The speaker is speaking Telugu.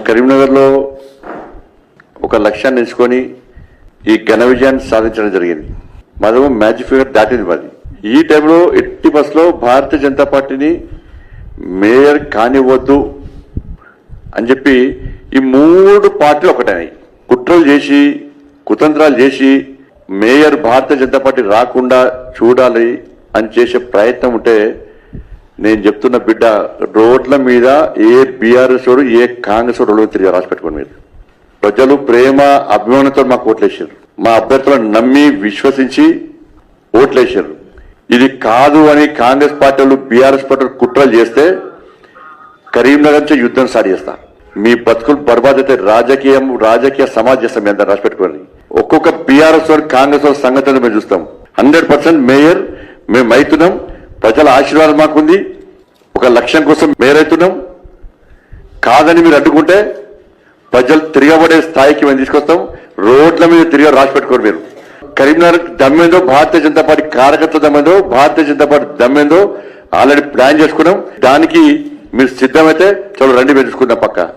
కరీంనగర్లో ఒక లక్ష్యాన్ని ఎంచుకొని ఈ ఘన విజయాన్ని సాధించడం జరిగింది. మాదేమో మ్యాజిక్ ఫిగర్ దాటింది. మాది ఈ టైంలో ఎట్టి బస్సులో భారతీయ జనతా పార్టీని మేయర్ కానివ్వద్దు అని చెప్పి ఈ మూడు పార్టీలు ఒకటైనాయి. కుట్రలు చేసి కుతంత్రాలు చేసి మేయర్ భారతీయ జనతా పార్టీ రాకుండా చూడాలి అని చేసే ప్రయత్నం ఉంటే నేను చెప్తున్న బిడ్డ, రోడ్ల మీద ఏ బీఆర్ఎస్ వాడు ఏ కాంగ్రెస్ వాడు తిరిగి రాసి పెట్టుకోండి. మీరు ప్రజలు ప్రేమ అభిమానంతో మాకు ఓట్లేసారు. మా అభ్యర్థులను నమ్మి విశ్వసించి ఓట్లేసారు. ఇది కాదు అని కాంగ్రెస్ పార్టీలు బీఆర్ఎస్ పార్టీలు కుట్రలు చేస్తే కరీంనగర్ నుంచి యుద్ధం స్టార్ట్ చేస్తా. మీ బతుకులు బర్బాద్ అయితే రాజకీయ సమాజ్ చేస్తాం. మీ అందరూ రాసి పెట్టుకోండి. ఒక్కొక్క బీఆర్ఎస్ వాడు కాంగ్రెస్ వాడు సంగతి మేము చూస్తాం. 100% మేయర్ మేము అవుతున్నాం. ప్రజల ఆశీర్వాదం మాకుంది. ఒక లక్ష్యం కోసం మేయర్ అవుతున్నాం. కాదని మీరు అడ్డుకుంటే ప్రజలు తిరగబడే స్థాయికి మేము తీసుకొస్తాం. రోడ్ల మీద తిరిగి రాసి పెట్టుకోరు. మీరు కరీంనగర్ దమ్మేందో, భారతీయ జనతా పార్టీ కార్యకర్తల దమ్మేందో, Bharatiya Janata party దమ్మేందో already plan చేసుకున్నాం. దానికి మీరు సిద్ధమైతే చలో రండి, మేము చూసుకుందాం పక్క.